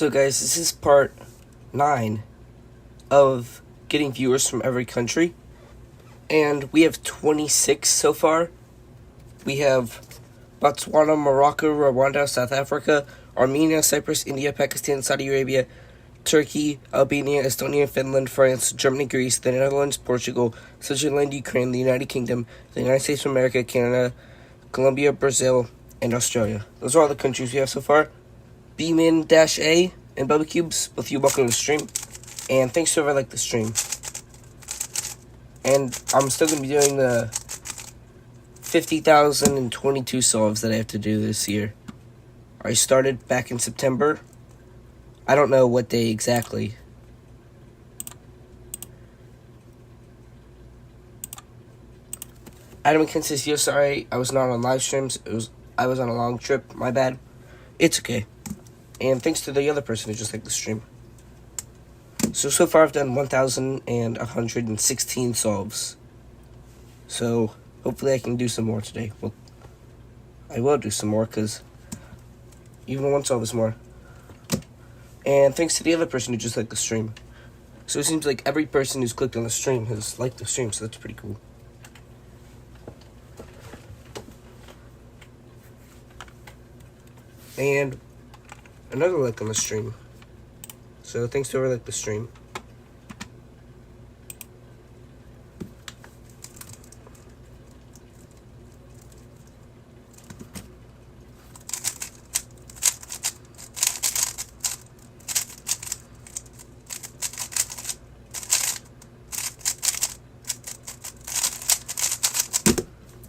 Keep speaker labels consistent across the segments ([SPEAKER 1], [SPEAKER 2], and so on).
[SPEAKER 1] So guys, this is part 9 of getting viewers from every country. And we have 26 so far. We have Botswana, Morocco, Rwanda, South Africa, Armenia, Cyprus, India, Pakistan, Saudi Arabia, Turkey, Albania, Estonia, Finland, France, Germany, Greece, the Netherlands, Portugal, Switzerland, Ukraine, the United Kingdom, the United States of America, Canada, Colombia, Brazil, and Australia. Those are all the countries we have so far. Beeman-A and Bubba Cubes, both of you welcome to the stream. And thanks to whoever liked the stream. And I'm still going to be doing the 50,022 solves that I have to do this year. I started back in September. I don't know what day exactly. Adam McKin says, "Yo, sorry, I was not on live streams. I was on a long trip. My bad." It's okay. And thanks to the other person who just liked the stream. So far I've done 1,116 solves. So hopefully I can do some more today. Well, I will do some more because even one solve is more. And thanks to the other person who just liked the stream. So it seems like every person who's clicked on the stream has liked the stream, so that's pretty cool. And another like on the stream. So thanks to whoever liked the stream.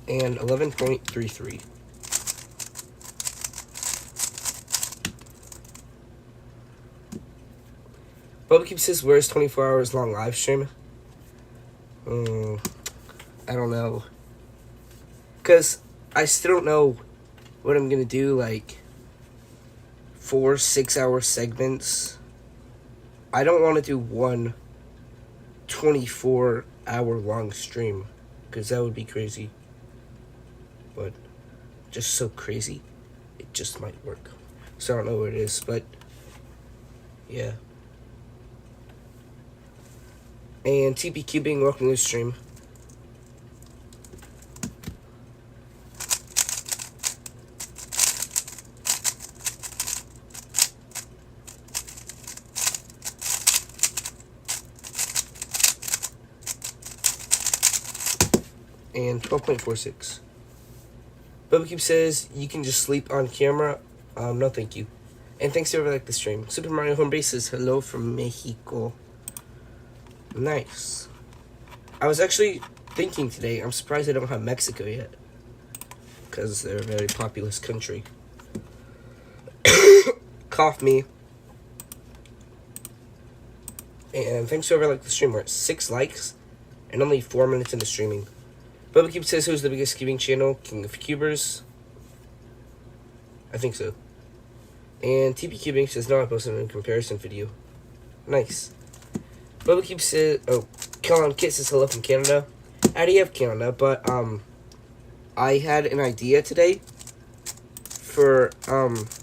[SPEAKER 1] And 11.33. Bubba Keep says, "Where's 24 hours long live stream?" I don't know. Because I still don't know what I'm going to do, like 4 6-hour segments. I don't want to do one 24-hour long stream, because that would be crazy. But just so crazy, it just might work. So I don't know what it is, but yeah. And TP Cubing, welcome to the stream. And 12.46. Bubba Cube says, "You can just sleep on camera." No thank you. And thanks to whoever liked the stream. Super Mario Home Base says, "Hello from Mexico." Nice. I was actually thinking today, I'm surprised I don't have Mexico yet. Because they're a very populous country. Cough me. And thanks to whoever liked the stream. We're at 6 likes and only 4 minutes into streaming. Bubba Cube says, "Who's the biggest cubing channel? King of Cubers?" I think so. And TP Cubing says, "No, I posted a comparison video." Nice. Bubba Cube says, "Oh, Kellon Kit says hello from Canada." I already have Canada, but I had an idea today for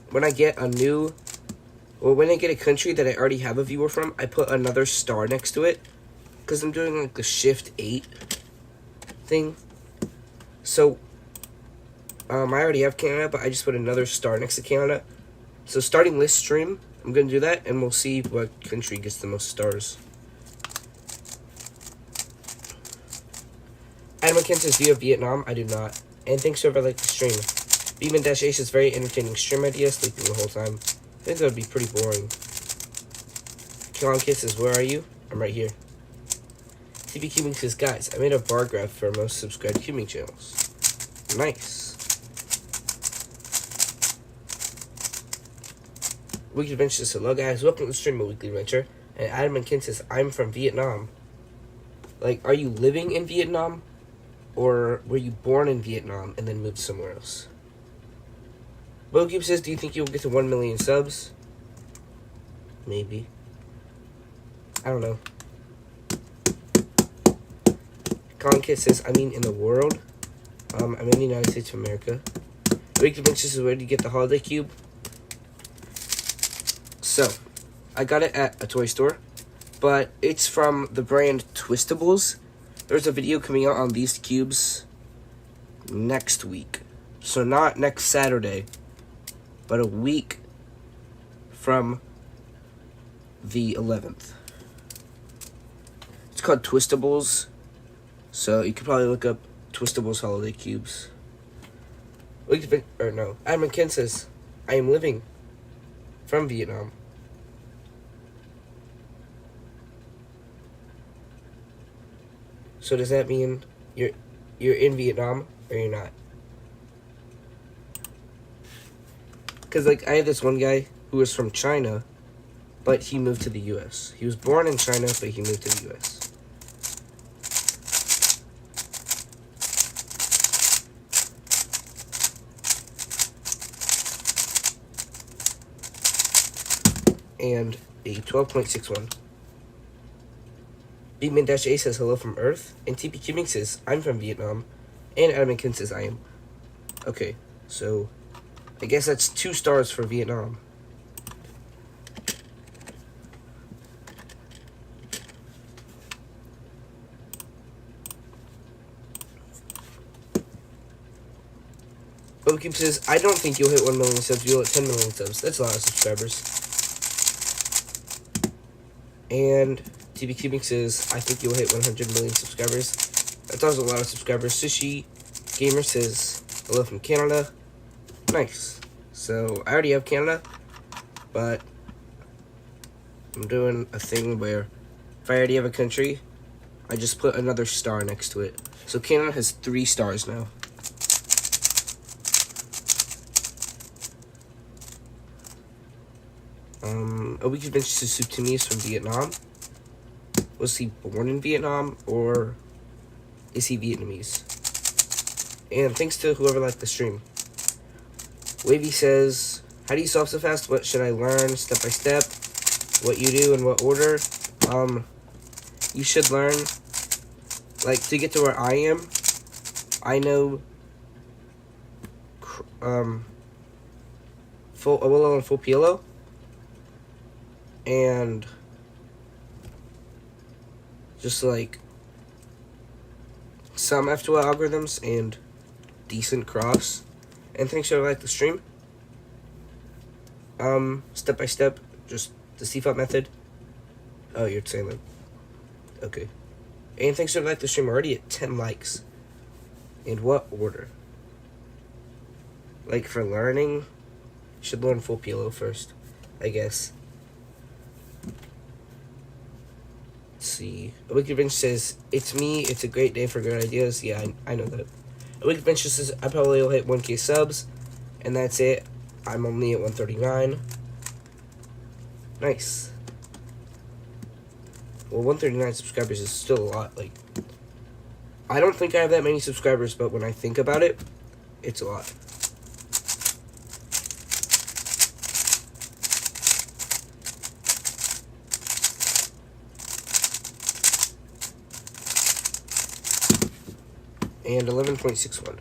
[SPEAKER 1] when I get when I get a country that I already have a viewer from, I put another star next to it, because I'm doing like the Shift 8 thing. So I already have Canada, but I just put another star next to Canada. So starting this stream, I'm gonna do that, and we'll see what country gets the most stars. Adam McKin says, "Do you have Vietnam?" I do not. And thanks to whoever liked the stream. Beeman-A says, "Very entertaining stream idea, sleeping the whole time." I think that would be pretty boring. Kellon Kid says, "Where are you?" I'm right here. TP Cubing says, "Guys, I made a bar graph for most subscribed cubing channels." Nice. Weekly Adventure says, "Hello guys, welcome to the stream of Weekly Adventure." And Adam McKin says, "I'm from Vietnam." Like, are you living in Vietnam? Or were you born in Vietnam and then moved somewhere else? Bogube says, "Do you think you'll get to 1 million subs?" Maybe. I don't know. Colin Kit says, "I mean in the world." I'm in the United States of America. Weekly Adventure says, "Where did you get the holiday cube?" So, I got it at a toy store, but it's from the brand Twistables. There's a video coming out on these cubes next week. So not next Saturday, but a week from the 11th. It's called Twistables. So you could probably look up Twistables holiday cubes. Adam Ken says, I am living from Vietnam. So does that mean you're in Vietnam or you're not? Because, like, I had this one guy who was from China, but he moved to the U.S. He was born in China, but he moved to the U.S. And a 12.61. Bigman-A says hello from Earth, and TP Cubing says I'm from Vietnam, and Adam Ken says I am. Okay, so I guess that's 2 stars for Vietnam. Bubba Cube says, I don't think you'll hit 1 million subs, you'll hit 10 million subs. That's a lot of subscribers. And TB Cubing says, I think you'll hit 100 million subscribers. That's also a lot of subscribers. Sushi Gamer says, hello from Canada. Nice. So, I already have Canada, but I'm doing a thing where if I already have a country, I just put another star next to it. So, Canada has 3 stars now. A week adventure to Sutumi is from Vietnam. Was he born in Vietnam, or is he Vietnamese? And thanks to whoever liked the stream. Wavy says, how do you solve so fast? What should I learn step by step? What you do in what order? You should learn, like, to get to where I am. I know full Willow and full PLO. And just like some F2L algorithms and decent cross. And thanks for like the stream. Step by step, just the default method. Oh, you're saying that. Okay. And thanks for like the stream, already at 10 likes. In what order? Like for learning, you should learn full PLO first, I guess. Let's see. A Wicked Bench says, it's me, it's a great day for good ideas. Yeah, I know that. A Wicked Bench says, I probably will hit 1K subs, and that's it. I'm only at 139. Nice. Well, 139 subscribers is still a lot. Like, I don't think I have that many subscribers, but when I think about it, it's a lot. And 11.61.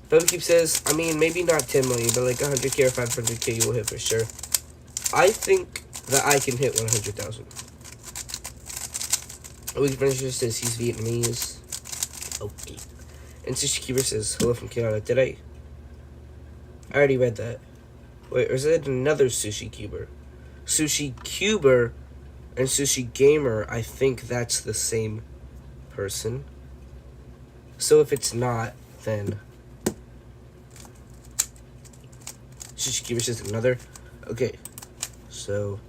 [SPEAKER 1] Bubba says, I mean, maybe not 10 million, but like 100K or 500K you will hit for sure. I think that I can hit 100,000. Weekly Finisher says he's Vietnamese. Okay. And Sushi Cuber says, hello from Canada. Did I already read that. Wait, or is it another Sushi Cuber? Sushi Cuber and Sushi Gamer, I think that's the same person. So if it's not, then Sushi Cuber says another. Okay, so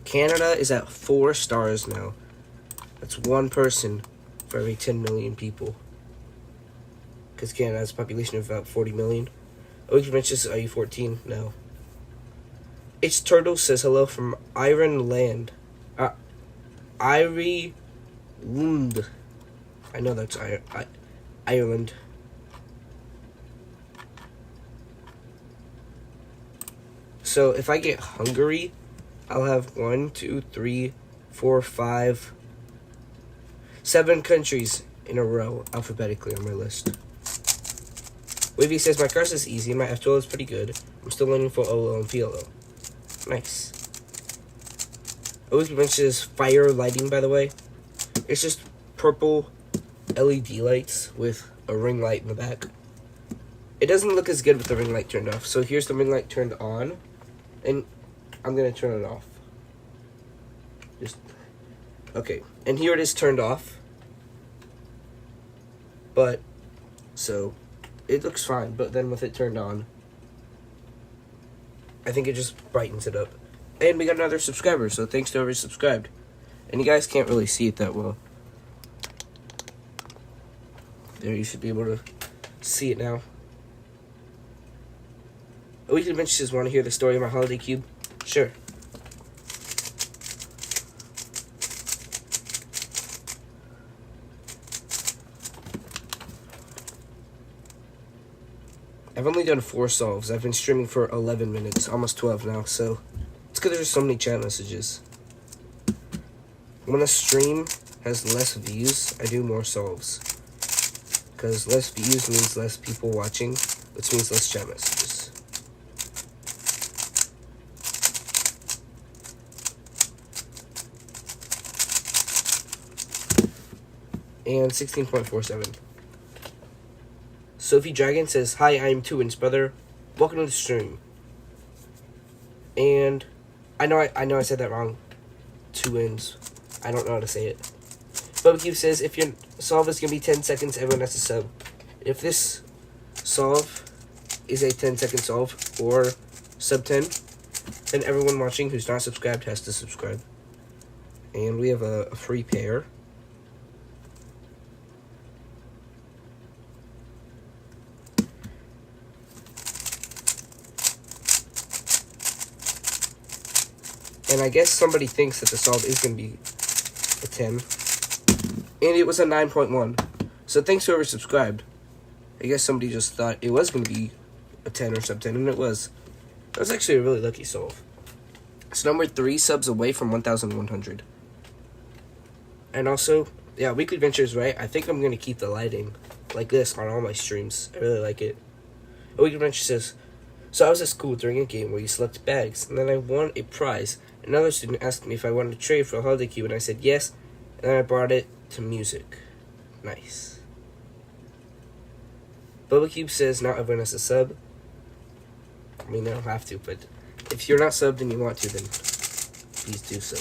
[SPEAKER 1] Canada is at 4 stars now. That's 1 person for every 10 million people. Because Canada has a population of about 40 million. Oh, you mentioned, are you 14? No. It's Turtle says hello from Ireland. Ireland. I know that's Ireland. So if I get Hungary, I'll have 1, 2, 3, 4, 5, 7 countries in a row alphabetically on my list. Wavy says my cross is easy and my F12 is pretty good. I'm still learning for OLO and PLO. Nice. Always mentions fire lighting, by the way. It's just purple LED lights with a ring light in the back. It doesn't look as good with the ring light turned off. So here's the ring light turned on, and I'm going to turn it off. Okay, and here it is turned off. But, so, it looks fine, but then with it turned on, I think it just brightens it up. And we got another subscriber, so thanks to whoever subscribed. And you guys can't really see it that well. There, you should be able to see it now. A Weekly Adventure says, want to hear the story of my holiday cube? Sure. I've only done 4 solves. I've been streaming for 11 minutes, almost 12 now, so it's because there's so many chat messages. When a stream has less views, I do more solves. Because less views means less people watching, which means less chat messages. And 16.47. Sophie Dragon says, hi, I'm 2-inch brother. Welcome to the stream. And I know I said that wrong. 2-inch. I don't know how to say it. Bubba says, if your solve is going to be 10 seconds, everyone has to sub. If this solve is a 10-second solve or sub 10, then everyone watching who's not subscribed has to subscribe. And we have a free pair. And I guess somebody thinks that the solve is going to be a 10. And it was a 9.1. So thanks to whoever subscribed. I guess somebody just thought it was going to be a 10 or sub 10, and it was. That was actually a really lucky solve. It's number 3 subs away from 1,100. And also, yeah, Weekly Adventure is right. I think I'm going to keep the lighting like this on all my streams. I really like it. Weekly Adventure says, so I was at school during a game where you select bags, and then I won a prize. Another student asked me if I wanted to trade for a holiday cube, and I said yes, and then I brought it to music. Nice. Bubba Cube says, now everyone has a sub. I mean, they don't have to, but if you're not subbed and you want to, then please do so.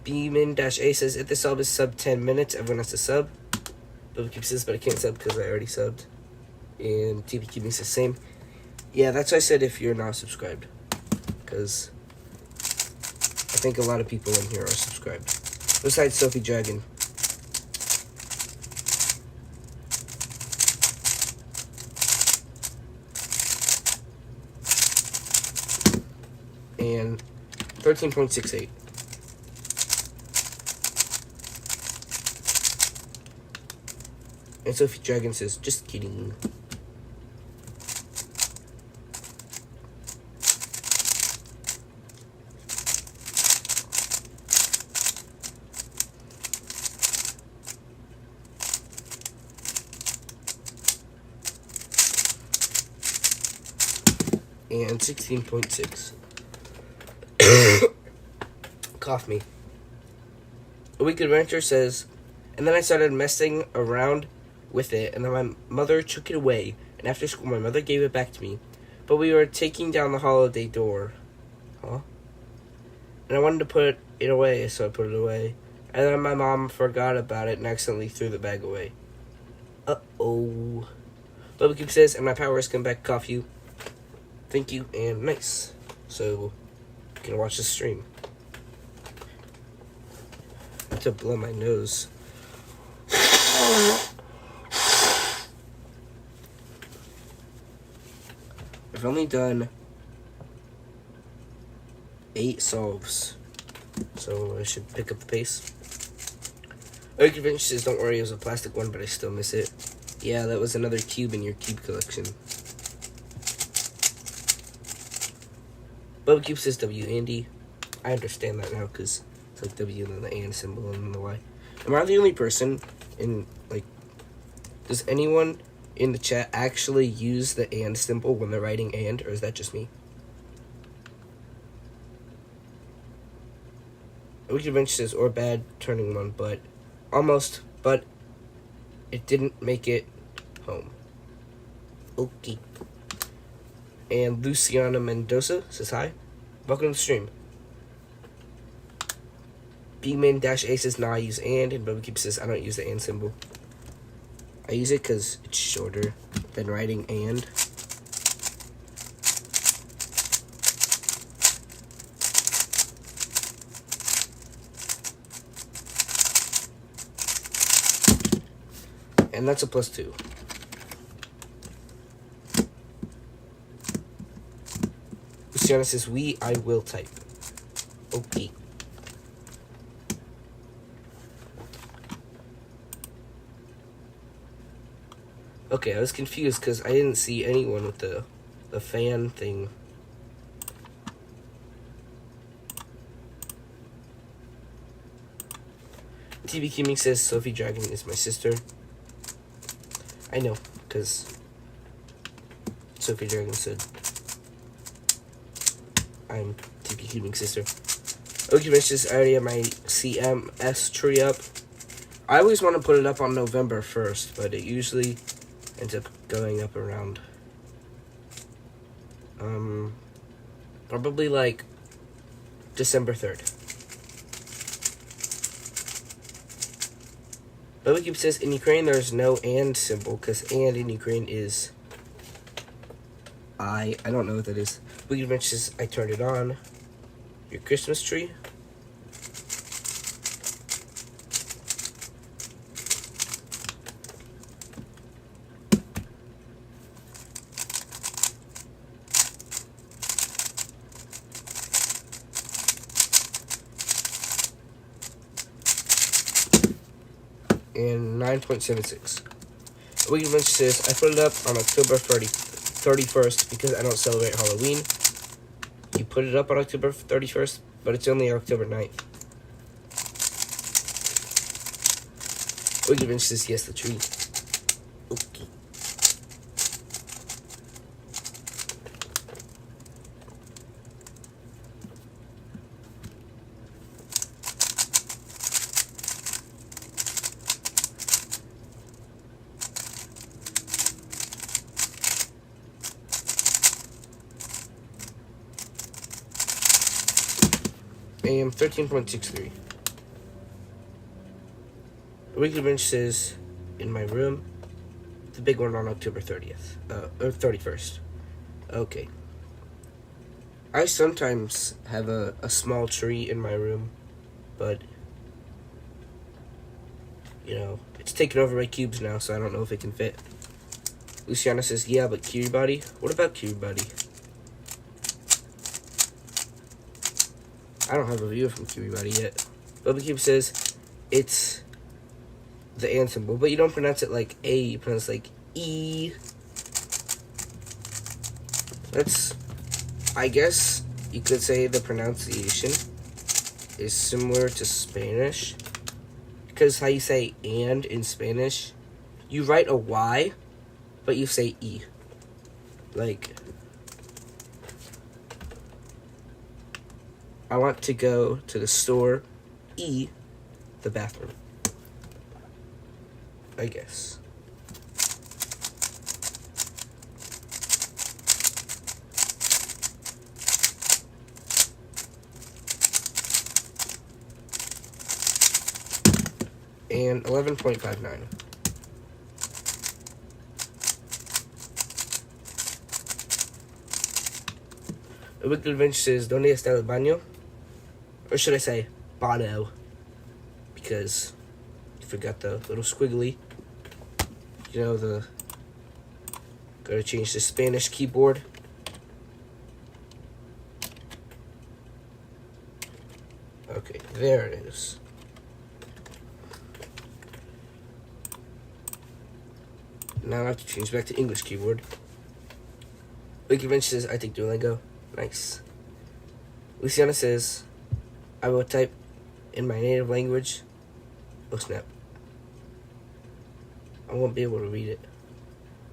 [SPEAKER 1] Beeman-A says, if the sub is sub 10 minutes, everyone has to sub. Bubba Cube says, but I can't sub because I already subbed. And TV Cube says, same. Yeah, that's why I said if you're not subscribed. Because I think a lot of people in here are subscribed. Besides Sophie Dragon. And 13.68. And Sophie Dragon says, just kidding. And 16.6. Cough me. A Weekly Adventure says, and then I started messing around with it, and then my mother took it away, and after school my mother gave it back to me, but we were taking down the holiday door. Huh? And I wanted to put it away, so I put it away. And then my mom forgot about it and accidentally threw the bag away. Uh-oh. Bubba Cube says, and my powers come back, cough you. Thank you, and nice. So, you can watch the stream. I have to blow my nose. I've only done 8 solves, so I should pick up the pace. Eric Adventure says, don't worry, it was a plastic one, but I still miss it. Yeah, that was another cube in your cube collection. Bubba Cube says W Andy. I understand that now because it's like W and then the and symbol and then the Y. Am I the only person in, like, does anyone in the chat actually use the and symbol when they're writing and, or is that just me? Wicked Adventure says, or bad turning one, but almost, but it didn't make it home. Okay. And Luciana Mendoza says hi. Welcome to the stream. Beeman-A says, nah, I use and Bubba Keep says, I don't use the and symbol. I use it because it's shorter than writing and. And that's a +2. Luciana says, I will type. Okay. Okay, I was confused because I didn't see anyone with the fan thing. TV Kiming says, Sophie Dragon is my sister. I know, because Sophie Dragon said I'm TP Kiming's sister. Okay, Mrs. I already have my CMS tree up. I always want to put it up on November 1st, but it usually ends up going up around probably like December 3rd. Bubba says, in Ukraine there's no and symbol, because and in Ukraine is I don't know what that is. Wicked Adventure says, I turned it on. Your Christmas tree. And 9.76. Wicked Adventure says, I put it up on October 31st because I don't celebrate Halloween. You put it up on October 31st, but it's only October 9th. Wicked Adventure says, yes, the tree. Okay. AM 13.63. Wicked Adventure says, in my room, the big one on October 30th, or 31st. Okay. I sometimes have a small tree in my room, but, you know, it's taken over by cubes now, so I don't know if it can fit. Luciana says, yeah, but Cube Body? What about Cube Body? I don't have a view from Cube Body yet. Bubba Cube says, it's the and symbol, but you don't pronounce it like A, you pronounce it like E. That's, I guess you could say the pronunciation is similar to Spanish, because how you say and in Spanish, you write a Y, but you say E. Like, I want to go to the store, E, the bathroom. I guess. And 11.59. A Wicked Adventure says, ¿Dónde está el baño? Or should I say, Bono? Because you forgot the little squiggly. You know, gotta change the Spanish keyboard. Okay, there it is. Now I have to change back to English keyboard. Wicked Adventure says, I take Duolingo. Nice. Luciana says, I will type in my native language. Oh snap. I won't be able to read it.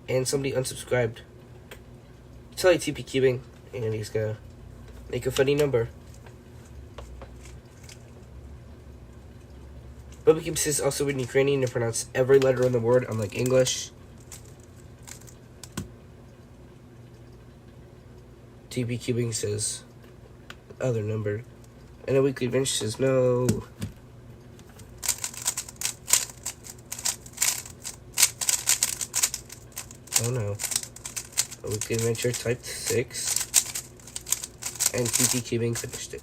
[SPEAKER 1] And somebody unsubscribed. Tell you TP Cubing, and he's gonna make a funny number. Barbecue says also in Ukrainian to pronounce every letter in the word, unlike English. TP Cubing says other number. And a weekly bench says no. Oh no. A weekly adventure typed 6. And TP Cubing finished it.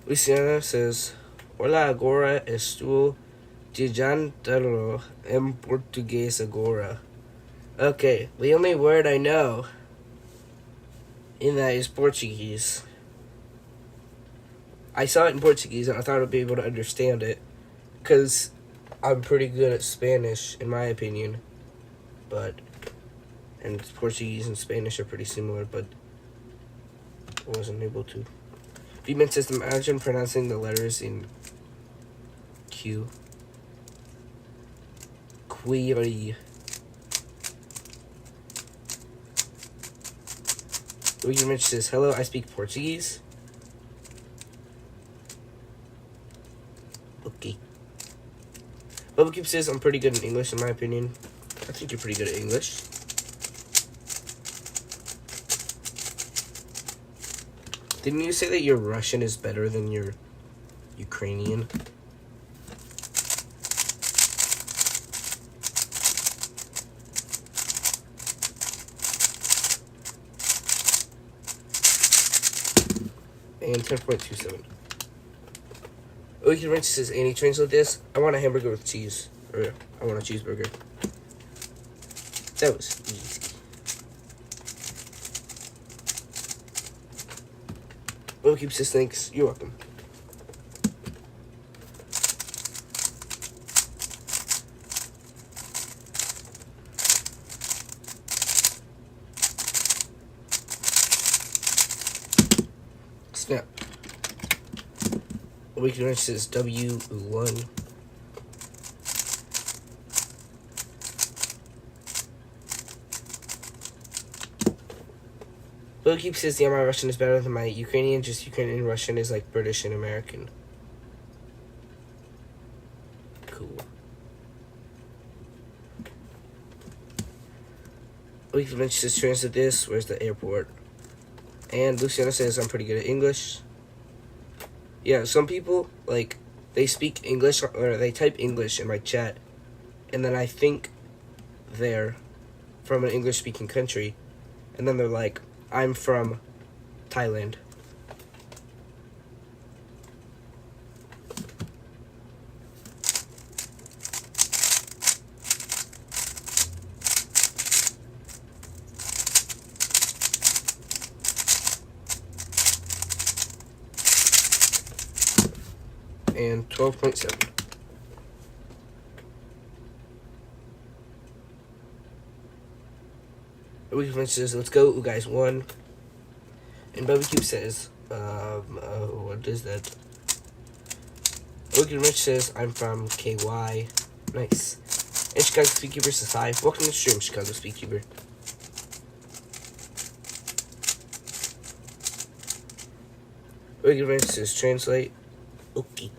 [SPEAKER 1] Luciana says, Hola, agora estou digitando em português agora. Okay, the only word I know in that is Portuguese. I saw it in Portuguese and I thought I'd be able to understand it because I'm pretty good at Spanish, in my opinion. And Portuguese and Spanish are pretty similar, but I wasn't able to. V-Man says, imagine pronouncing the letters in Q. Query. V-Man says, hello, I speak Portuguese. Okay. Bubba Cube says, I'm pretty good in English, in my opinion. I think you're pretty good at English. Didn't you say that your Russian is better than your Ukrainian? And 10.27. Oaken Wrench says, Annie, translate this. I want a hamburger with cheese. Or, I want a cheeseburger. That was easy. Oaken says, thanks. You're welcome. Snap. Awakened Wrench says W1. Bookkeep says, yeah, my Russian is better than my Ukrainian, just Ukrainian Russian is like British and American. Cool. Awakened Wrench says, translate this, where's the airport? And Luciana says, I'm pretty good at English. Yeah, some people, like, they speak English, or they type English in my chat, and then I think they're from an English-speaking country, and then they're like, I'm from Thailand. And 12.7. Weekend says, let's go, you guys won. And Barbecue says, what is that? Weekend Rich says, I'm from KY. Nice. And Chicago Speedkeeper says, hi. Welcome to the stream, Chicago Speedkeeper. Weekend Rich says, translate. Okay.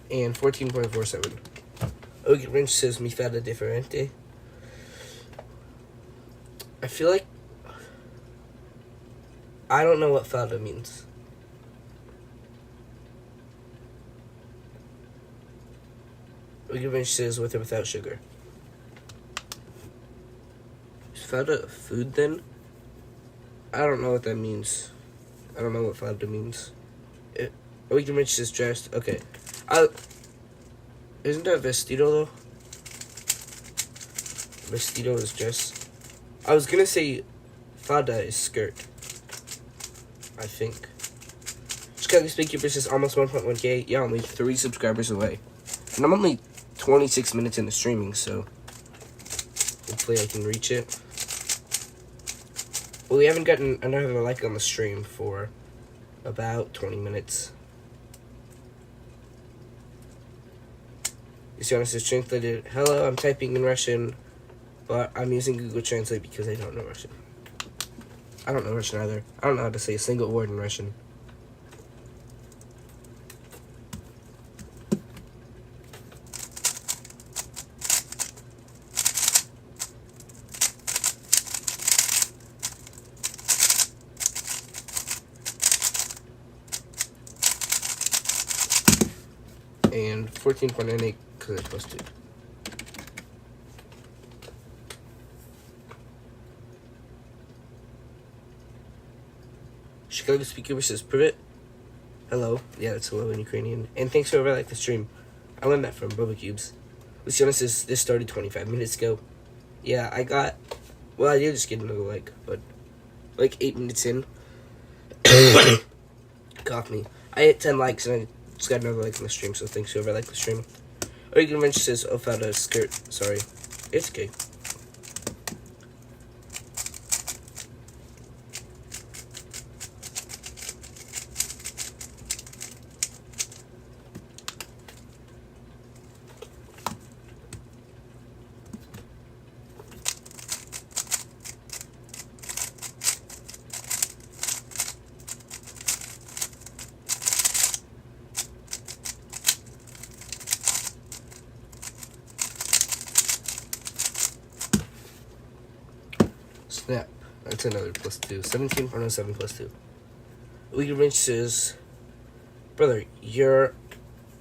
[SPEAKER 1] And 14.47. Okay, Wrench says, mi fada diferente. I feel like I don't know what fada means. Okay, Wrench says, with or without sugar. Is fada a food then? I don't know what that means. I don't know what fada means. Okay, Wrench says, dressed. Okay. Isn't that vestido though? Vestido is dress. I was gonna say fada is skirt. I think. Chicago Speedkeeper says almost 1.1k. Yeah, only 3 subscribers away. And I'm only 26 minutes into streaming, so hopefully I can reach it. Well, we haven't gotten another like on the stream for about 20 minutes. Luciana says, translated, hello, I'm typing in Russian, but I'm using Google Translate because I don't know Russian. I don't know Russian either. I don't know how to say a single word in Russian. And 14.98 because I posted. Chicago speaker says, Privet. Hello. Yeah, that's hello in Ukrainian. And thanks for like the stream. I learned that from Bubba Cubes. Luciana says, this started 25 minutes ago. Yeah, I did just get another like, but like 8 minutes in. Cough me. I hit 10 likes and I just got another like in the stream, so thanks whoever liked the stream. Oregon Wrench says, oh, found a skirt. Sorry. It's okay. Snap. That's another +2. 17.07 +2. Oregon Wrench says, brother, you're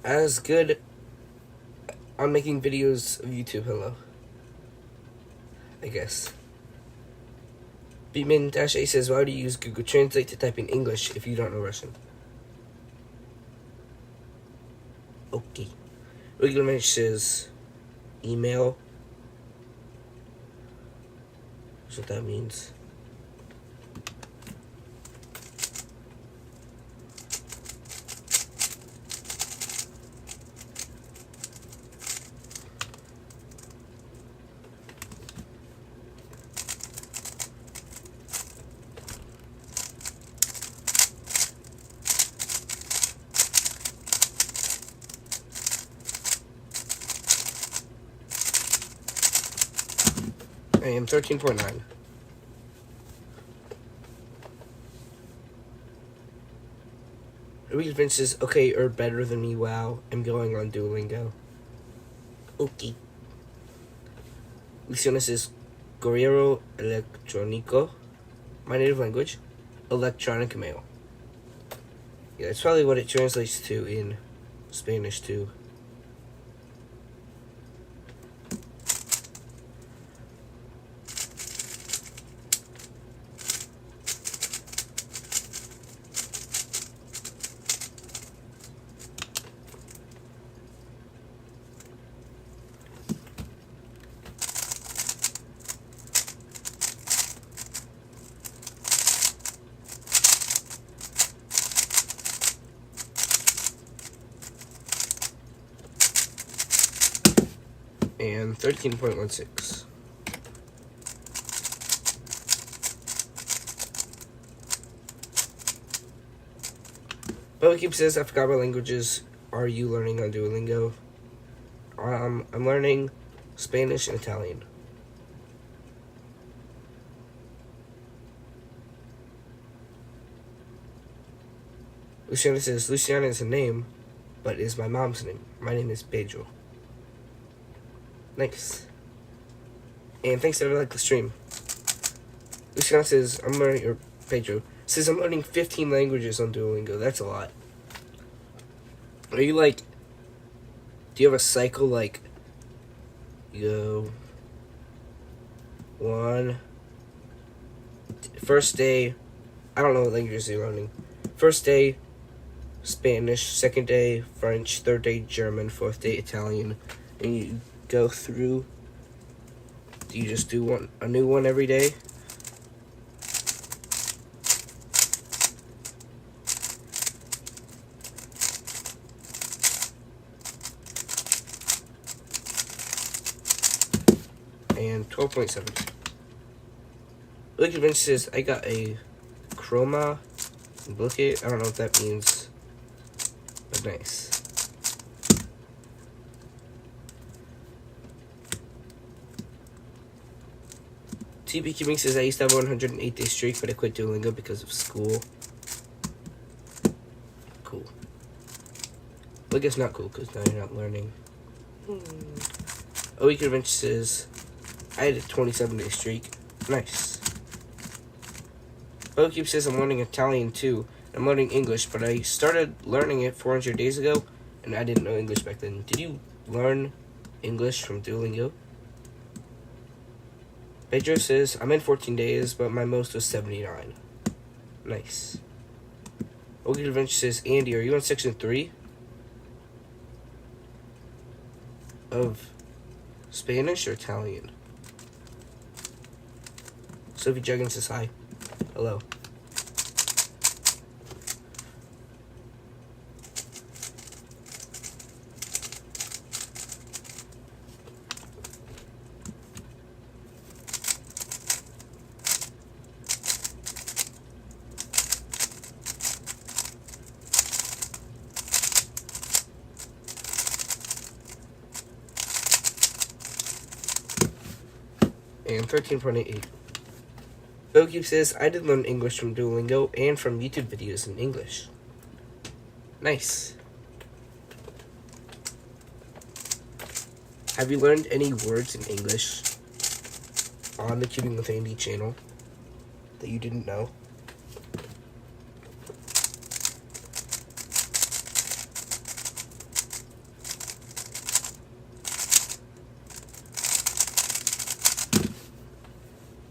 [SPEAKER 1] as good on making videos of YouTube. Hello. I guess. Beatman-A says, why do you use Google Translate to type in English if you don't know Russian? Okay. Oregon Wrench says, email. That's what that means. I am 13.9. Reed Vince says, okay, or better than me, wow. I'm going on Duolingo. Okay. Luciana says, Correo electrónico. My native language. Electronic mail. Yeah, that's probably what it translates to in Spanish, too. And 13.16. Bubba says, I forgot what languages are you learning on Duolingo? I'm learning Spanish and Italian. Luciana says, Luciana is a name, but is my mom's name. My name is Pedro. Nice. And thanks to everyone like the stream. Luciana says, Pedro says, I'm learning 15 languages on Duolingo. That's a lot. Are you like, do you have a cycle like, you go, first day, I don't know what languages you're learning. First day, Spanish. Second day, French. Third day, German. Fourth day, Italian. And you go through, do you just do a new one every day? And 12.7. Look at Vince says, I got a chroma duplicate. I don't know what that means, but nice. TB Cubing says, I used to have a 108-day streak, but I quit Duolingo because of school. Cool. Well, I guess not cool, because now you're not learning. A Week Adventure says, I had a 27-day streak. Nice. Bokeep says, I'm learning Italian too. I'm learning English, but I started learning it 400 days ago, and I didn't know English back then. Did you learn English from Duolingo? Pedro says, I'm in 14 days, but my most was 79. Nice. Okie Adventure says, Andy, are you on section 3 of Spanish or Italian? Sophie Juggins says, hi. Hello. And 13.88. Bokeep says, I did learn English from Duolingo and from YouTube videos in English. Nice. Have you learned any words in English on the Cubing with Andy channel that you didn't know?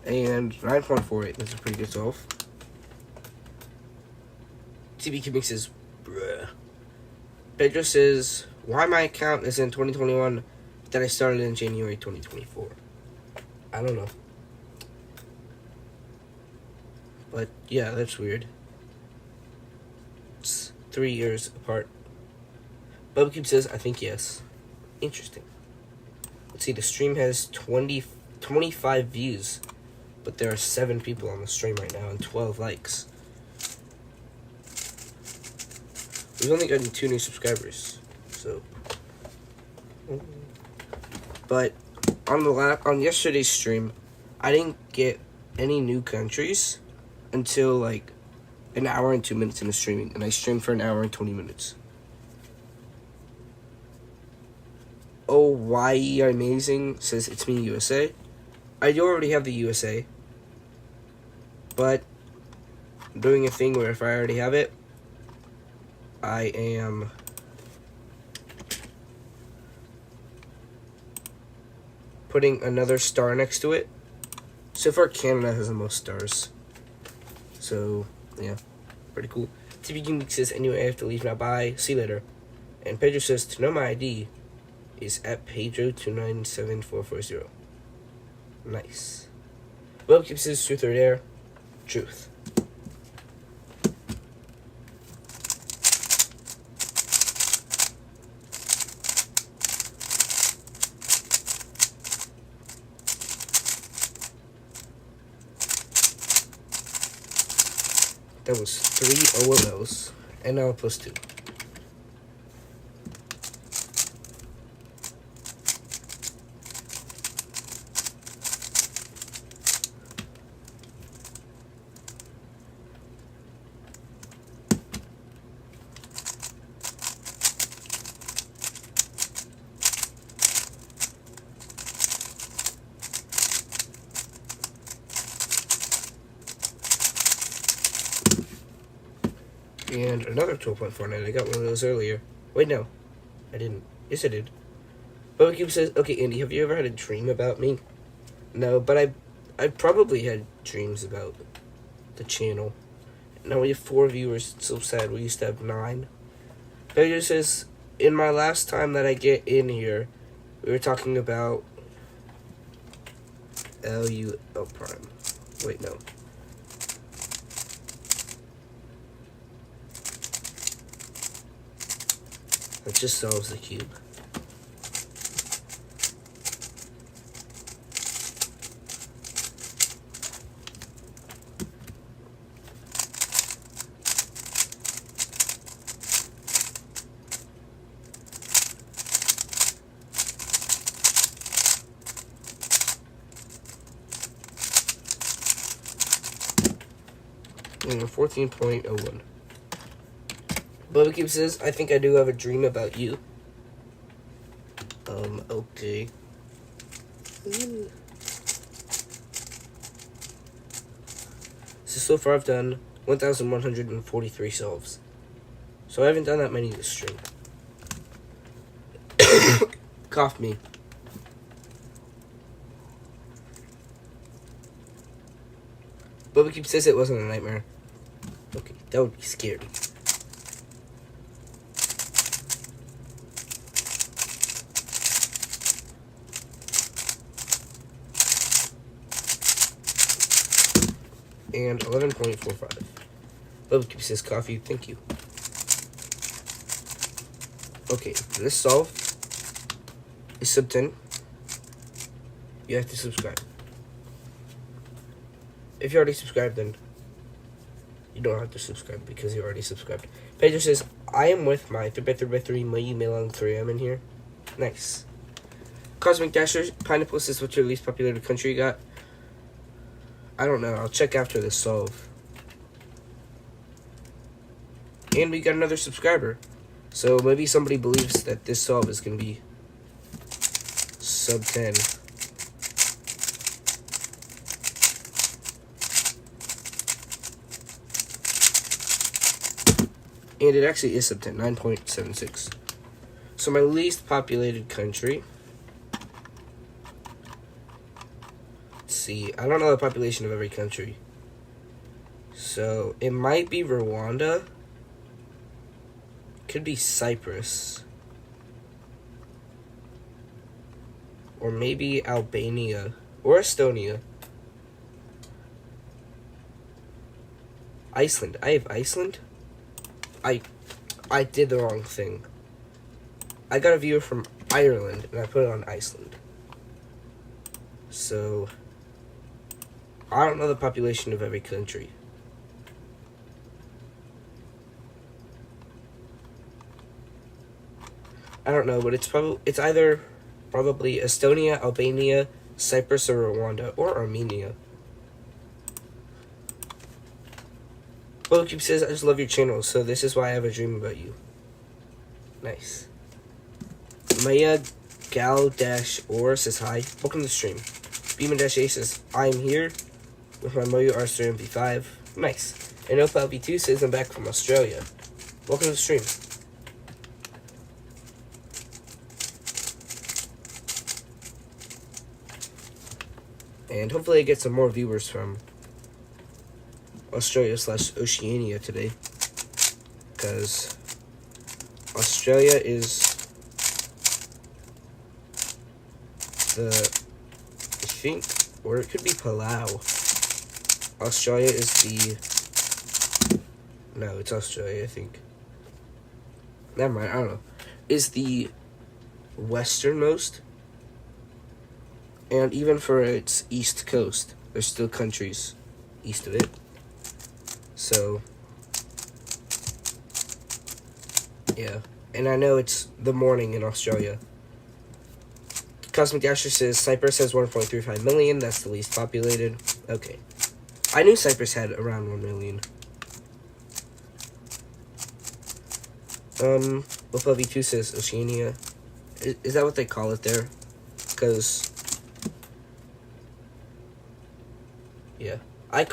[SPEAKER 1] And 9.48, that's a pretty good solve. TB Cubing says, bruh. Pedro says, why my account is in 2021 that I started in January 2024? I don't know. But yeah, that's weird. It's 3 years apart. Bubcube says, I think yes. Interesting. Let's see, the stream has 25 views. But there are 7 people on the stream right now and 12 likes. We've only gotten 2 new subscribers, so. But on yesterday's stream, I didn't get any new countries until like an hour and 2 minutes into streaming, and I streamed for an hour and 20 minutes. Oh, why amazing says it's me USA. I do already have the USA. But I'm doing a thing where if I already have it, I am putting another star next to it. So far, Canada has the most stars. So, yeah, pretty cool. TV Geek says, anyway, I have to leave now. Bye. See you later. And Pedro says, to know my ID is at Pedro297440. Nice. Well, keeps says, truth or dare? Truth. That was 3 OLLs, and now plus 2. And another 12.49. I got one of those earlier. Wait, no. I didn't. Yes, I did. Bubba says, okay, Andy, have you ever had a dream about me? No, but I probably had dreams about the channel. Now we have 4 viewers. It's so sad. We used to have 9. Bubba says, in my last time that I get in here, we were talking about LUL prime. Wait, no. That just solves the cube. 14.01. Bubba Cube says, I think I do have a dream about you. Okay. So far I've done 1,143 solves. So I haven't done that many this stream. Cough me. Bubba Cube says it wasn't a nightmare. Okay, that would be scary. And 11.45. Bubba Cube says coffee, thank you. Okay, for this solve is sub 10. You have to subscribe. If you already subscribed, then you don't have to subscribe because you already subscribed. Pedro says, I am with my 3x3x3 my email on 3M in here. Nice. Cosmic Dasher, Pineapple says, what's your least populated country you got? I don't know. I'll check after this solve. And we got another subscriber. So maybe somebody believes that this solve is going to be sub 10. And it actually is sub 10, 9.76. So my least populated country. Let's see. I don't know the population of every country. So it might be Rwanda. Could be Cyprus. Or maybe Albania. Or Estonia. Iceland. I have Iceland. I did the wrong thing. I got a viewer from Ireland and I put it on Iceland. So I don't know the population of every country. I don't know, but it's either probably Estonia, Albania, Cyprus, or Rwanda, or Armenia. Cube says, I just love your channel, so this is why I have a dream about you. Nice. Maya Gal-Or says hi. Welcome to the stream. Beeman-A says, I am here with my Moyo R3 MP5. Nice. And Opal V2 says, I'm back from Australia. Welcome to the stream. And hopefully I get some more viewers from Australia/Oceania today, because Australia is I think, or it could be Palau. Australia is no, it's Australia, I think. Never mind, I don't know. Is the westernmost, and even for its east coast, there's still countries east of it. So, yeah. And I know it's the morning in Australia. Cosmic Dasher says, Cyprus has 1.35 million. That's the least populated. Okay. I knew Cyprus had around 1 million. Wolf V2 says Oceania. Is that what they call it there? Because, yeah. I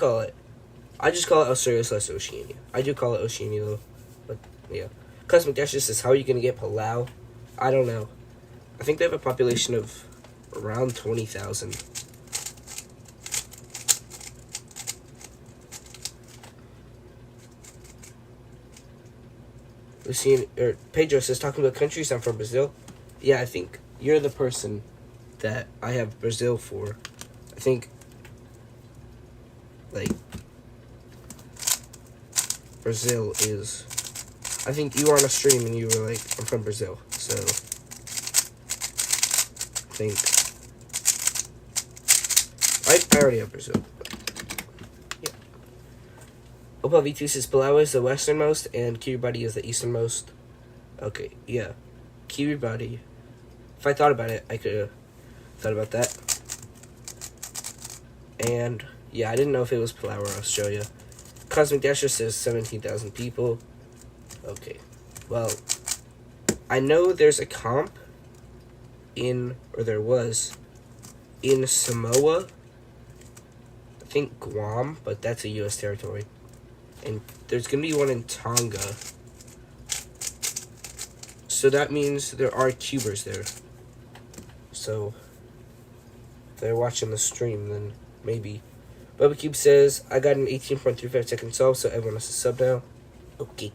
[SPEAKER 1] just call it Australia/Oceania. I do call it Oceania, though. But, yeah. Cosmic Dasher says, how are you going to get Palau? I don't know. I think they have a population of around 20,000. Pedro says, talking about countries, I'm from Brazil. Yeah, I think you're the person that I have Brazil for. I think, like, Brazil is, I think you were on a stream and you were like, I'm from Brazil, so I think, I already have Brazil, but, yeah. Opal V2 says, Palau is the westernmost and Kiribati is the easternmost. Okay, yeah, Kiribati, if I thought about it, I could have thought about that. And, yeah, I didn't know if it was Palau or Australia. Cosmic Dasher says 17,000 people. Okay. Well, I know there's a comp there was, in Samoa. I think Guam, but that's a U.S. territory. And there's going to be one in Tonga. So that means there are cubers there. So, if they're watching the stream, then maybe. Bubba Cube says, I got an 18.35 second solve, so everyone has to sub now. Okay.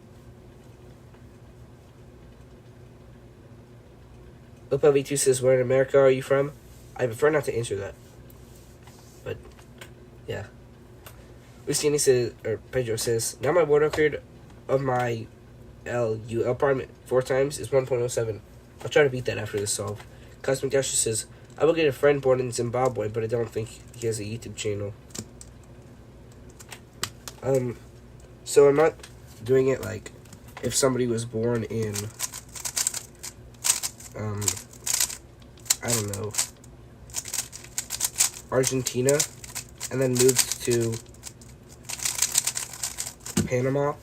[SPEAKER 1] Opa V2 says, where in America are you from? I prefer not to answer that. But, yeah. Lucini says, or Pedro says, now my world record of my LUL prime 4 times is 1.07. I'll try to beat that after this solve. Cosmic Dasher says, I will get a friend born in Zimbabwe, but I don't think he has a YouTube channel. So I'm not doing it like if somebody was born in, I don't know, Argentina, and then moved to Panama.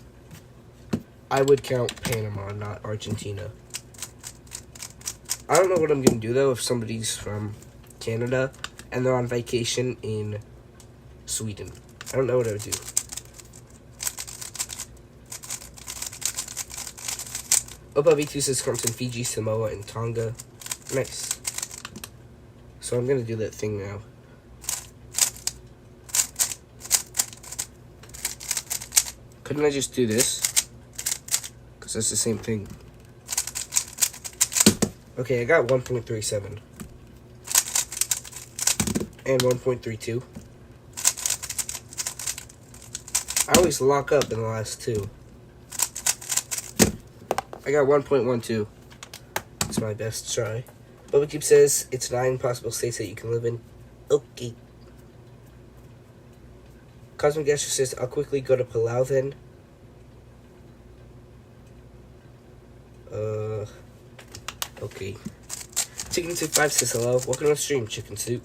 [SPEAKER 1] I would count Panama, not Argentina. I don't know what I'm going to do, though, if somebody's from Canada and they're on vacation in Sweden. I don't know what I would do. Opa V2 says comes in Fiji, Samoa, and Tonga. Nice. So I'm going to do that thing now. Couldn't I just do this? Because that's the same thing. Okay, I got 1.37. And 1.32. I always lock up in the last two. I got 1.12. It's my best try. Bubba Cube says it's 9 possible states that you can live in. Okay. Cosmic Dasher says I'll quickly go to Palau then. Okay. Chicken Soup 5 says hello. Welcome to the stream, Chicken Soup.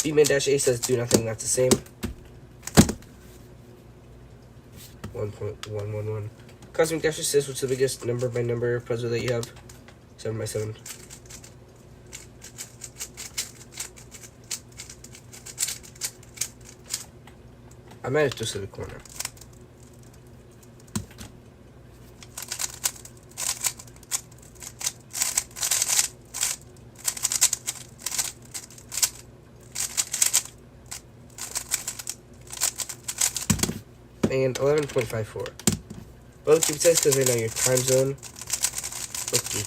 [SPEAKER 1] B-Man-A says do nothing, not the same. 1.111. Cosmic Dasher says what's the biggest number by number puzzle that you have? 7 by 7. I might have twisted the corner. And 11.54. Both Cube says because I know your time zone. Okay.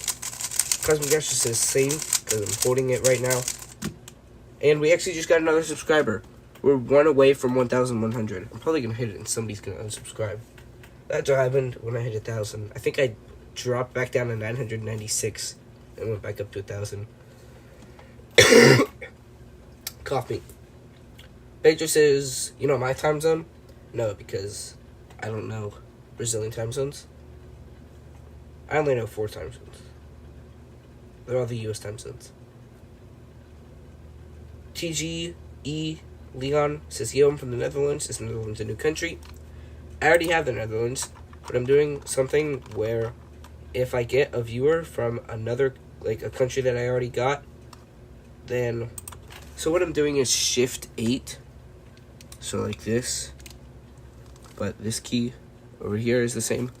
[SPEAKER 1] Cosmic Dasher says same because I'm holding it right now. And we actually just got another subscriber. We're 1 away from 1,100. I'm probably going to hit it and somebody's going to unsubscribe. That's what happened when I hit 1,000. I think I dropped back down to 996 and went back up to 1,000. Coffee. Pedro says, you know my time zone? No, because I don't know Brazilian time zones. I only know 4 time zones. They're all the US time zones. TGE Leon says, yo, I'm from the Netherlands. Is the Netherlands a new country? I already have the Netherlands, but I'm doing something where if I get a viewer from another, like a country that I already got, then, so what I'm doing is Shift 8. So like this. But this key over here is the same.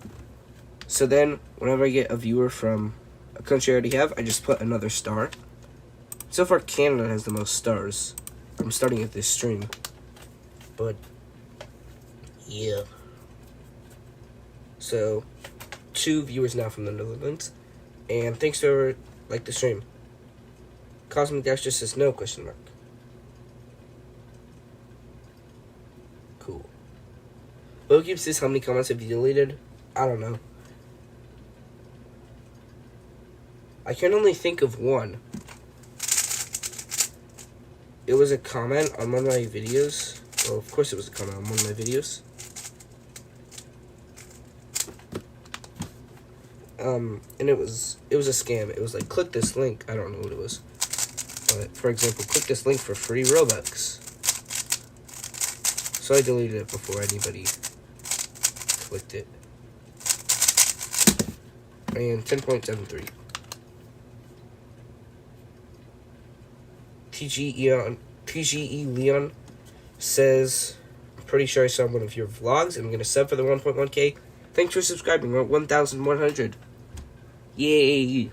[SPEAKER 1] So then, whenever I get a viewer from a country I already have, I just put another star. So far, Canada has the most stars. I'm starting at this stream. But, yeah. So, 2 viewers now from the Netherlands. And thanks to whoever liked the stream. Cosmic Dash just says no, question mark. Cool. Bogey says how many comments have you deleted? I don't know. I can only think of one. It was a comment on one of my videos. Well, of course it was a comment on one of my videos. And it was a scam. It was like, click this link. I don't know what it was. But, for example, click this link for free Robux. So I deleted it before anybody clicked it. And 10.73. TGE Leon says, I'm pretty sure I saw one of your vlogs. I'm going to sub for the 1.1k. Thanks for subscribing. We're at 1,100. Yay!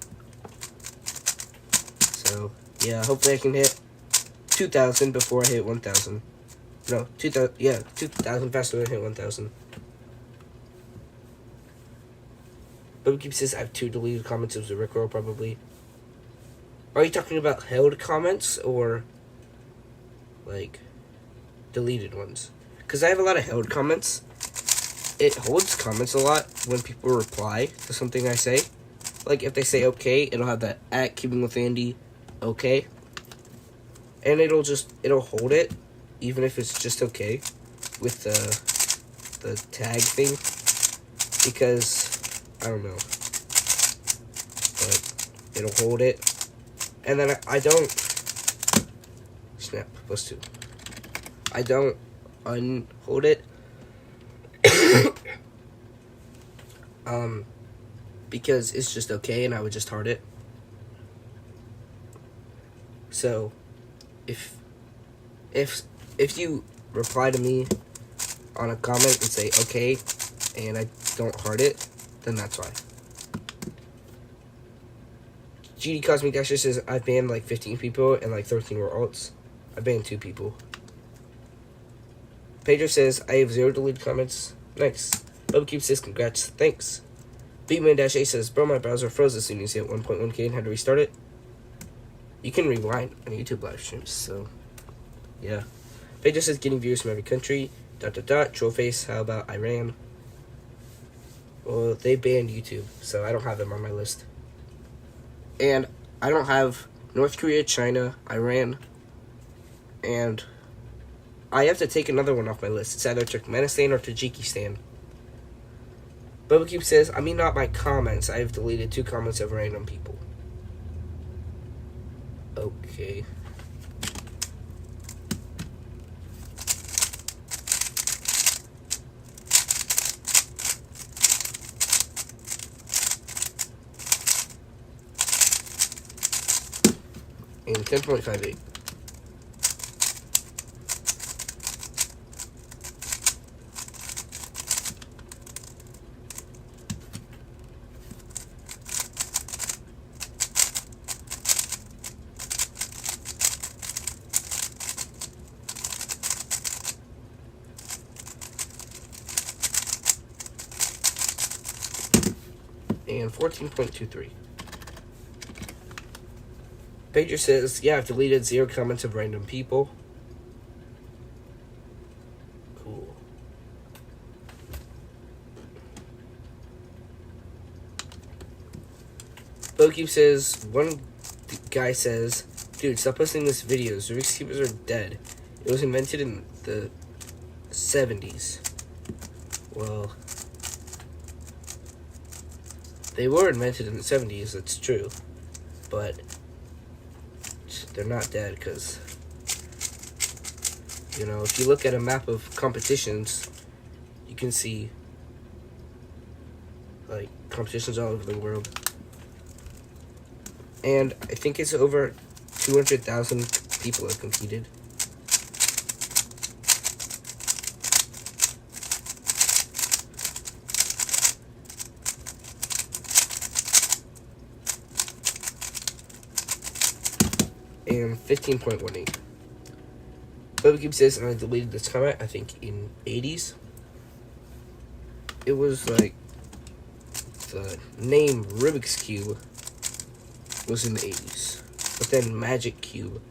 [SPEAKER 1] So, yeah, hopefully I can hit 2,000 before I hit 1,000. No, 2,000, yeah, 2,000 faster than I hit 1,000. Bubba says I have 2 deleted comments. It was a Rickroll, probably. Are you talking about held comments or, like, deleted ones? Because I have a lot of held comments. It holds comments a lot when people reply to something I say. Like, if they say okay, it'll have that at Keeping with Andy, okay. And it'll hold it, even if it's just okay, with the tag thing. Because, I don't know. But it'll hold it. And then I don't, snap, +2. I don't unhold it. Because it's just okay and I would just heart it. So, if you reply to me on a comment and say okay, and I don't heart it, then that's why. GD Cosmic Dasher says, I banned like 15 people and like 13 were alts. I banned 2 people. Pedro says, I have 0 deleted comments. Nice. Bubba Cube says, congrats. Thanks. Beatman-A says, bro, my browser froze as soon as you hit 1.1k and had to restart it. You can rewind on YouTube live streams, so yeah. Pedro says, getting views from every country. ... Trollface, how about Iran? Well, they banned YouTube, so I don't have them on my list. And I don't have North Korea, China, Iran, and I have to take another one off my list. It's either Turkmenistan or Tajikistan. Bubba Cube says, I mean not my comments. I have deleted 2 comments of random people. Okay. And 10.58. And 14.23. Pager says, yeah, I've deleted 0 comments of random people. Cool. Bokey says, one guy says, dude, stop posting this videos. Rubik's Cubes are dead. It was invented in the 70s. Well, they were invented in the 70s, that's true. But they're not dead because, you know, if you look at a map of competitions, you can see, like, competitions all over the world. And I think it's over 200,000 people have competed. And 15.18. Bubba Cube says, and I deleted this comment, I think in 80s. It was like, the name Rubik's Cube was in the 80s. But then Magic Cube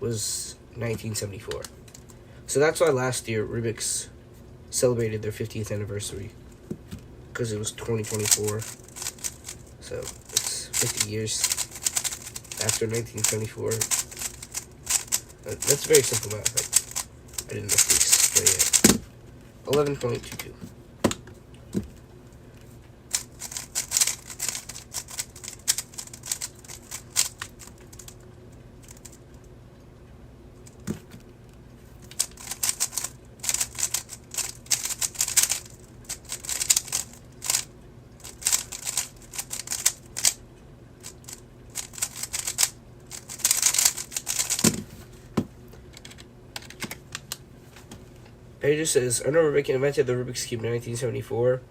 [SPEAKER 1] was 1974. So that's why last year Rubik's celebrated their 50th anniversary. Because it was 2024. So it's 50 years after 1974. That's very simple math. I didn't know this, but yeah. 11.22. Pager says, Erno Rubik invented the Rubik's Cube in 1974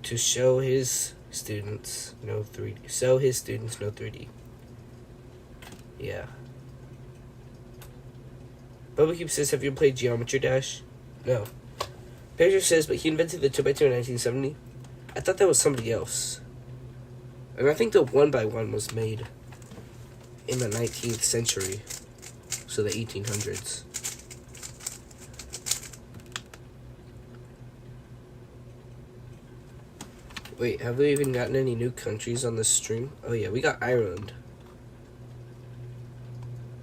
[SPEAKER 1] to show his students no 3D. So his students know 3D. Yeah. Bubba Cube says, have you played Geometry Dash? No. Pager says, but he invented the 2x2 in 1970. I thought that was somebody else. And I think the 1x1 was made in the 19th century. So the 1800s. Wait, have we even gotten any new countries on this stream? Oh yeah, we got Ireland.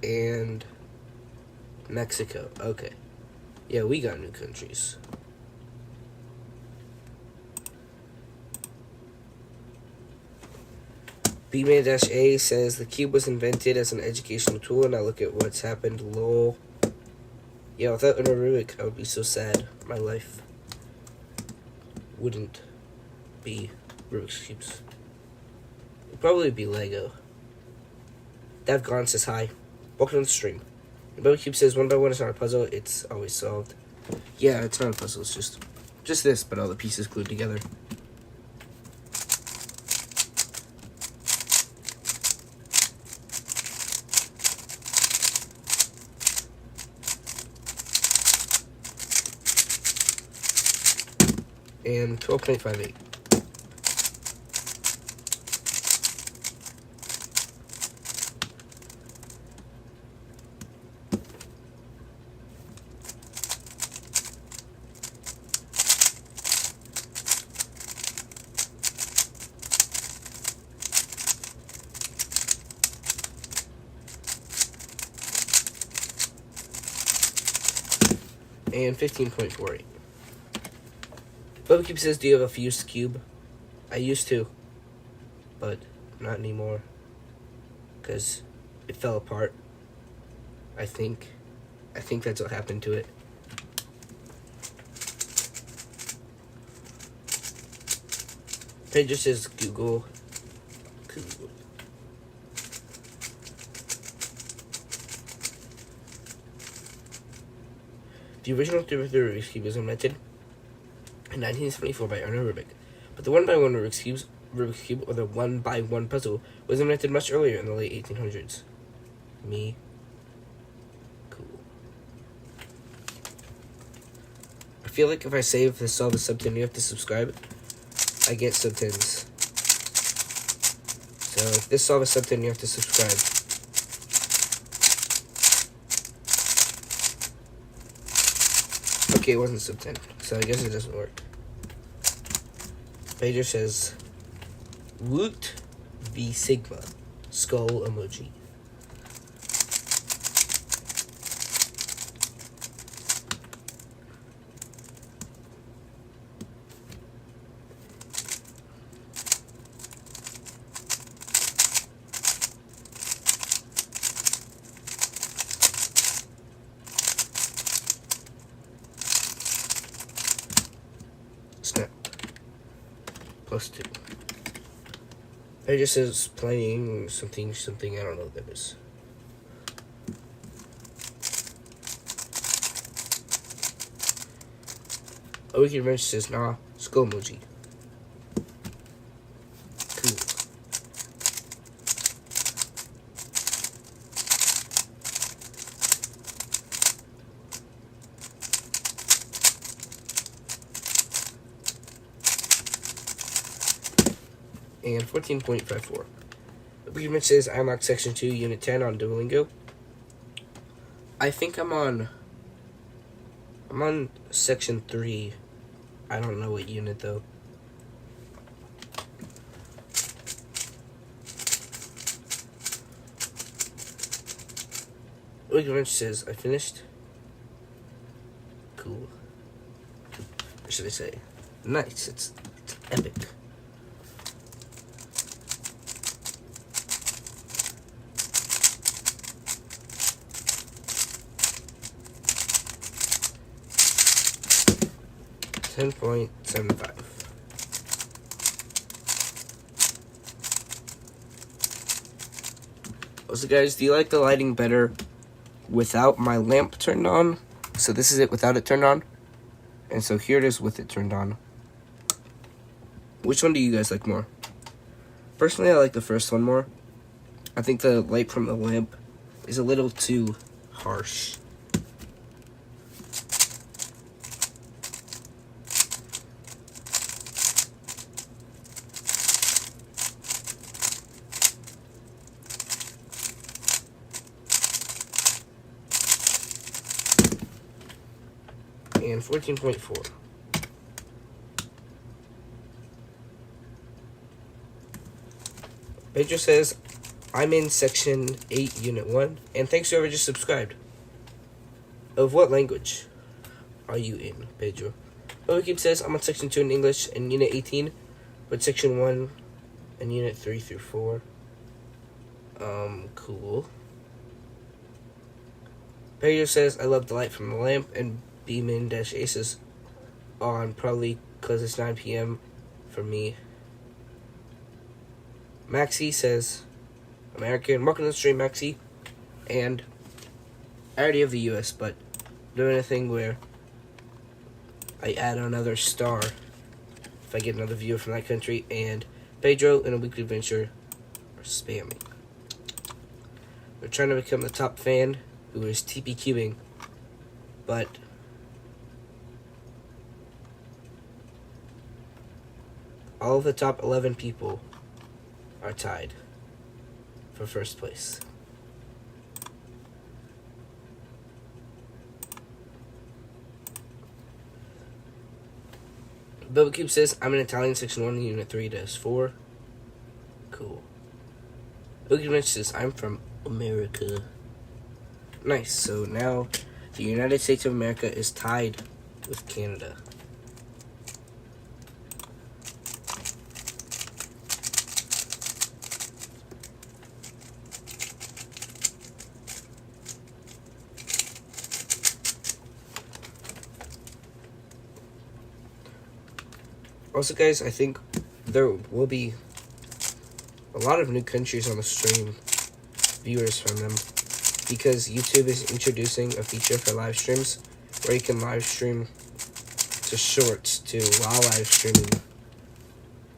[SPEAKER 1] And Mexico. Okay. Yeah, we got new countries. B-Man-A says the cube was invented as an educational tool, and now look at what's happened. Lol. Yeah, without Erno Rubik, I would be so sad. My life wouldn't be Rubik's Cubes. It'd probably be Lego. Davgon says hi. Welcome to the stream. Rubik's Cube says 1x1 is not a puzzle, it's always solved. Yeah, it's not a puzzle, it's just this, but all the pieces glued together. And 12.58. And 15.48. Bubba Cube says, do you have a fused cube? I used to, but not anymore. Because it fell apart. I think that's what happened to it. Pager says Google. The original 3x3 Rubik's Cube was invented in 1974 by Erno Rubik, but the 1x1 Rubik's Cube, or the 1x1 puzzle, was invented much earlier in the late 1800s. Me. Cool. I feel like if I save this solve a sub 10, you have to subscribe, I get sub 10s. So if this solve a sub 10, you have to subscribe. Okay, it wasn't sub 10, so I guess it doesn't work. Pager says, Woot v Sigma, skull emoji. Snap. +2. It just says playing something, I don't know what that is. Wiki Wrench says, nah, skull emoji. Cool. And 14.54. Wiki Wrench says, I unlocked section 2, unit 10 on Duolingo. I think I'm on section 3. I don't know what unit though. Wiki Wrench says, I finished. Cool. What should I say? Nice. It's epic. $10.75. Also, guys, do you like the lighting better without my lamp turned on? So this is it without it turned on. And so here it is with it turned on. Which one do you guys like more? Personally, I like the first one more. I think the light from the lamp is a little too harsh. And 14.4. Pedro says, I'm in section 8, unit 1, and thanks to whoever just subscribed. Of what language are you in, Pedro? Keep says, I'm on section 2 in English and unit 18, but section 1 and unit 3 through 4. Cool. Pedro says, I love the light from the lamp, and Beeman-Aces on, probably because it's 9 p.m. for me. Maxie says, American. Welcome to the stream, Maxie. And I already have the US, but doing a thing where I add another star if I get another viewer from that country. And Pedro and a weekly adventure are spamming. We're trying to become the top fan who is TP cubing, but all of the top 11 people are tied for first place. Bubba Cube says, I'm in Italian section 1, unit 3-4. Cool. Boogie Mitch says, I'm from America. Nice. So now the United States of America is tied with Canada. Also, guys, I think there will be a lot of new countries on the stream, viewers from them, because YouTube is introducing a feature for live streams where you can live stream to shorts too while live streaming.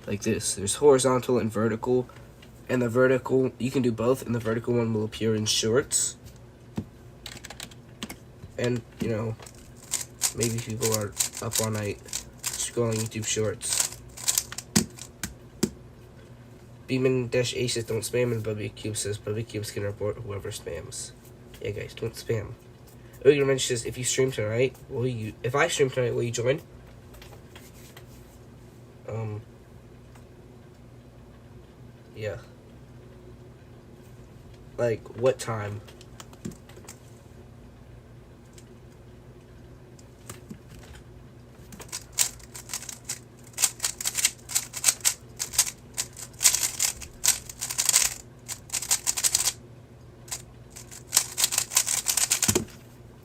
[SPEAKER 1] Like this. There's horizontal and vertical, and the vertical, you can do both, and the vertical one will appear in shorts. And, you know, maybe people are up all night scrolling YouTube shorts. Beeman-Aces don't spam, and Bubby Cube says Bubby Cubes can report whoever spams. Yeah, guys, don't spam. Ogre mentions, if you stream tonight, if I stream tonight, will you join? Yeah. Like, what time?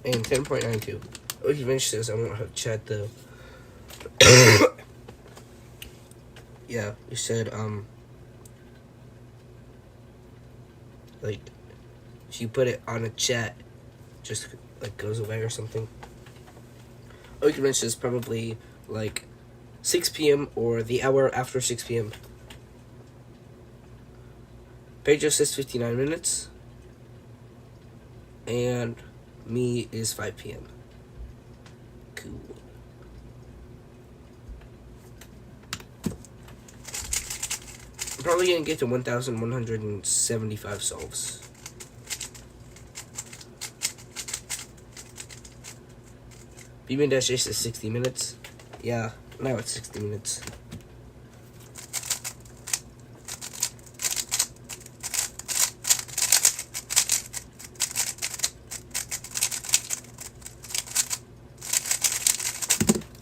[SPEAKER 1] And 10.92. Ogre Mensch says I won't have chat though. Yeah, you said, like, if you put it on a chat, just, like, goes away or something. Ogre Mensch says probably, like, 6 p.m. or the hour after 6 p.m. Pedro says 59 minutes. And me is 5 p.m. Cool. I'm probably gonna get to 1,175 solves. Beeman-Aces is 60 minutes. Yeah, now it's 60 minutes.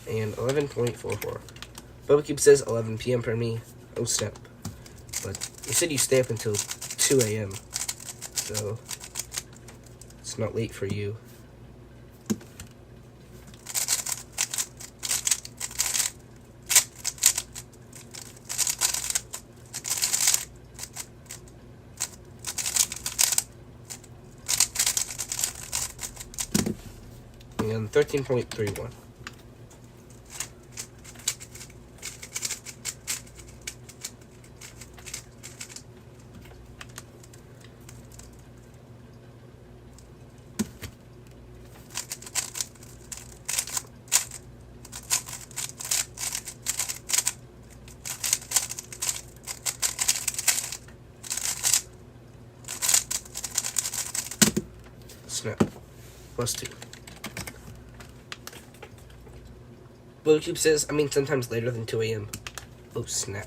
[SPEAKER 1] And 11.44. Bubba Cube says 11 p.m. for me. Oh snap. But you said you stay up until 2 a.m. So it's not late for you. And 13.31. Snap. +2. BlueCube says, I mean sometimes later than 2 a.m. Oh, snap.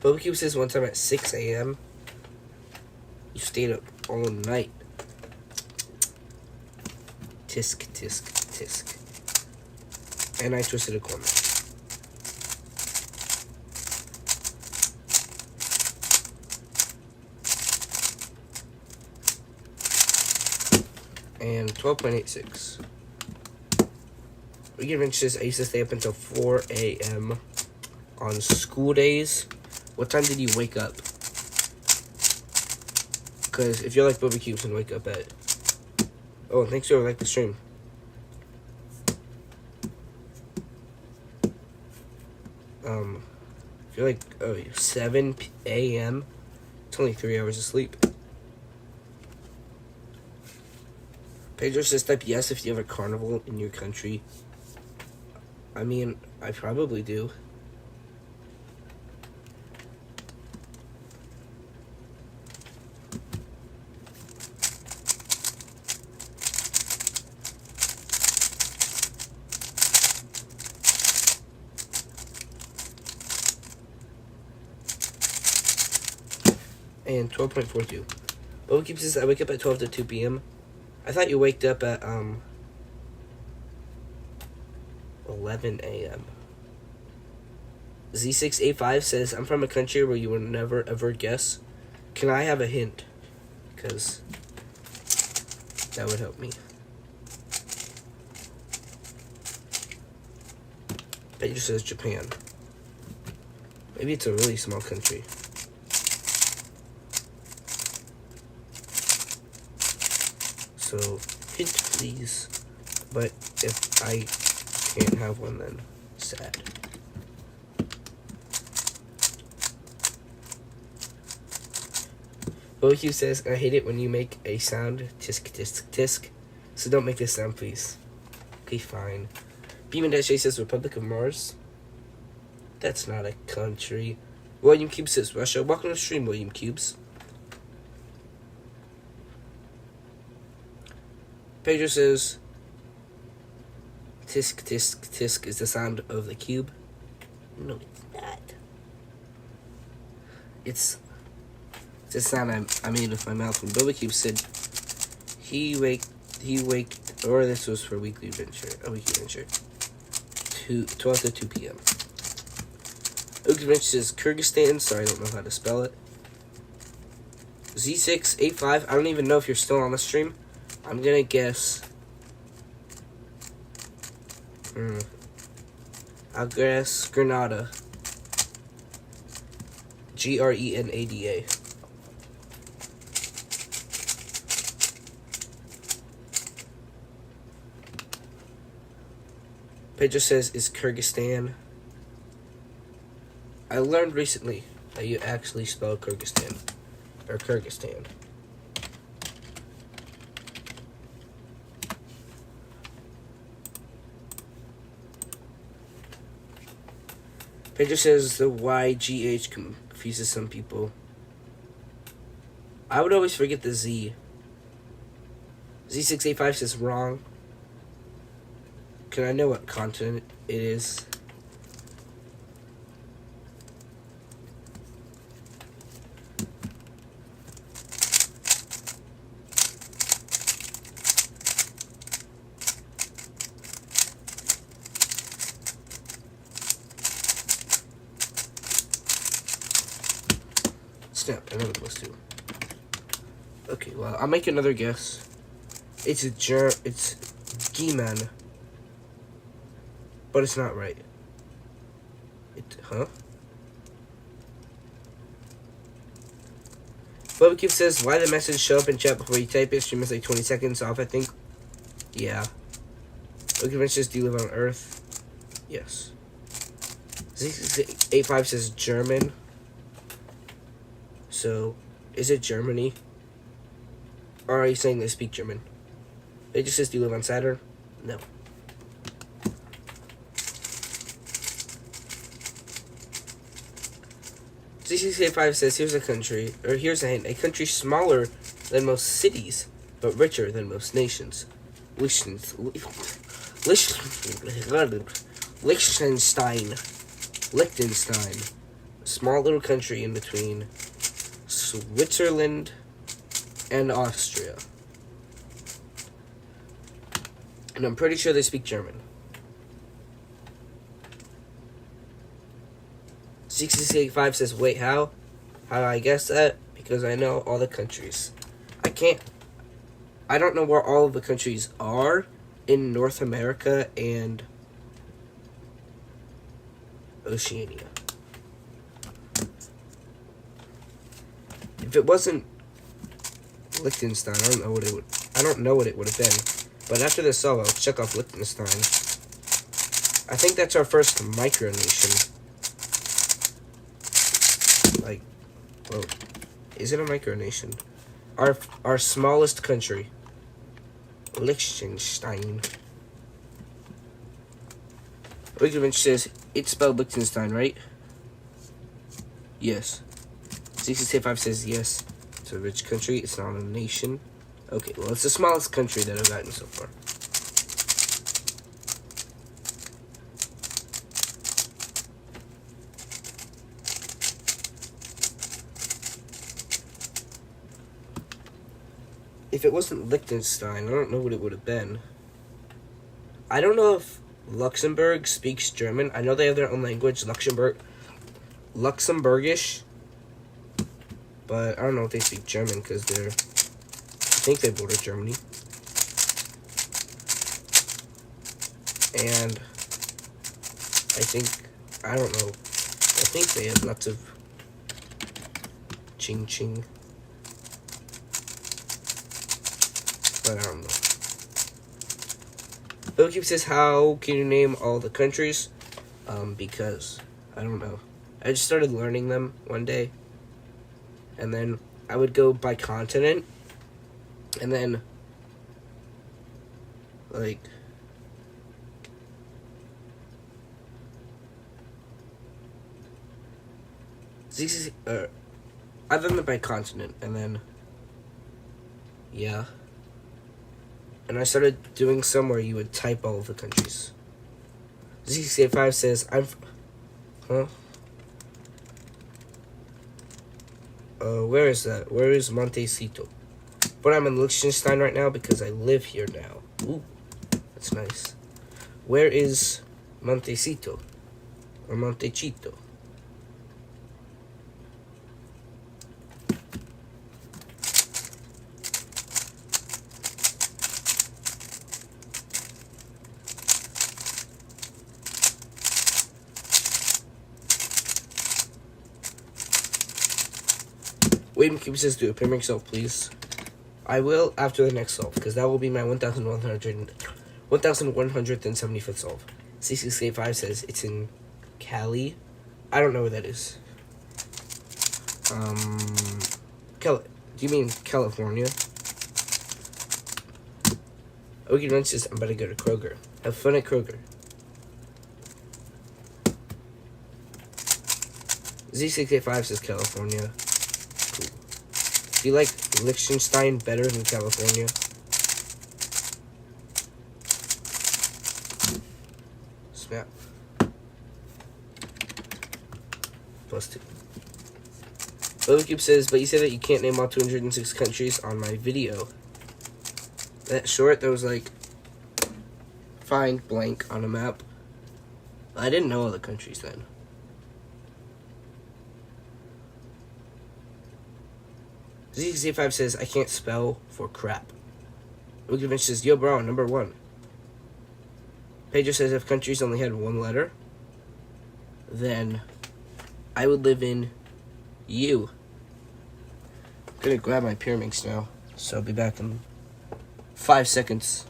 [SPEAKER 1] BlueCube says one time at 6 a.m. you stayed up all night. Tisk, tisk, tisk. And I twisted a corner. And 12.86. Weekend Adventure says I used to stay up until 4 a.m. on school days. What time did you wake up? Because if you're like Bobby Cubes and wake up at... Oh, and thanks for like the stream. If you're like 7 a.m., it's only 3 hours of sleep. Pedro says type yes if you have a carnival in your country. I mean, I probably do. And 12.42. Boba keeps says I wake up at 12 to 2 p.m. I thought you waked up at 11 a.m. Z685 says I'm from a country where you would never ever guess. Can I have a hint? Because that would help me. Pedro says Japan. Maybe it's a really small country. So, hint please. But if I can't have one, then sad. Bohue says, I hate it when you make a sound, tisk, tisk, tisk. So don't make this sound, please. Okay, fine. Beeman Dash says, Republic of Mars. That's not a country. William Cube says, Russia. Welcome to the stream, William Cubes. Pedro says, tisk, tisk, tisk is the sound of the cube. No, it's not. It's the sound I made with my mouth when Boba Cube said he waked, or this was for Weekly Adventure, a Weekly Adventure, 12 to 2 p.m. Weekly Adventure says Kyrgyzstan, sorry, I don't know how to spell it. Z685, I don't even know if you're still on the stream. I'm gonna guess. I'll guess Grenada. Grenada. Pedro says, is Kyrgyzstan. I learned recently that you actually spell Kyrgyzstan. Or Kyrgyzstan. Pedro says the YGH confuses some people. I would always forget the Z. Z685 says wrong. Can I know what continent it is? Snap, another +2. Okay, well, I'll make another guess. It's G-Man. But it's not right. Barbecue says, why the message show up in chat before you type it? Stream is like 20 seconds off, I think. Yeah. Okay, says, do you live on Earth? Yes. 685 says German. So, is it Germany? Or are you saying they speak German? It just says, do you live on Saturn? No. Z685 says, here's a country, or here's a hint, a country smaller than most cities, but richer than most nations. Liechtenstein. A small little country in between Switzerland and Austria. And I'm pretty sure they speak German. 665 says, wait, how? How do I guess that? Because I know all the countries. I don't know where all of the countries are in North America and Oceania. If it wasn't Liechtenstein, I don't know what it would have been. But after this solo, I'll check off Liechtenstein. I think that's our first micronation. Like, whoa, is it a micronation? Our smallest country, Liechtenstein. Wikipedia says it's spelled Liechtenstein, right? Yes. 665 says yes. It's a rich country. It's not a nation. Okay, well, it's the smallest country that I've gotten so far. If it wasn't Liechtenstein, I don't know what it would have been. I don't know if Luxembourg speaks German. I know they have their own language, Luxembourgish. But I don't know if they speak German because I think they border Germany. And I don't know. I think they have lots of ching. But I don't know. Billkeep says, how can you name all the countries? Because I don't know. I just started learning them one day. And then I would go by continent. And then, like, I've done it by continent. And then, yeah. And I started doing some where you would type all of the countries. Z65 says, where is that? Where is Montecito? But I'm in Liechtenstein right now because I live here now. Ooh, that's nice. Where is Montecito? Or Montecito? Wait, Keep says, do a pairing solve, please. I will after the next solve, because that will be my 1175th solve. C685 says it's in Cali. I don't know where that is. Do you mean California? Okie Run says, I'm about to go to Kroger. Have fun at Kroger. Z685 says California. Do you like Liechtenstein better than California? Snap. +2. Bobacube says, but you said that you can't name all 206 countries on my video. That short, that was like, find blank on a map. I didn't know all the countries then. Z5 says, I can't spell for crap. Wikiventure says, yo bro, number 1. Pedro says, if countries only had one letter, then I would live in U. gonna grab my pyramids now. So I'll be back in 5 seconds.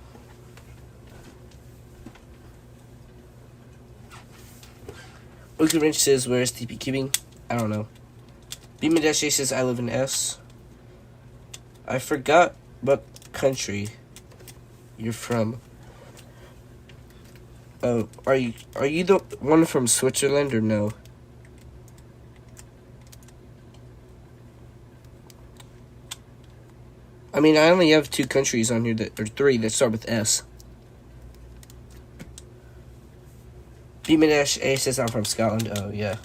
[SPEAKER 1] Wicked Wrench says, where's TP Cubing? I don't know. Beeman-A says, I live in S. I forgot what country you're from. Oh, are you the one from Switzerland or no? I mean, I only have 2 countries on here or 3 that start with S. Beeman-A says I'm from Scotland. Oh yeah.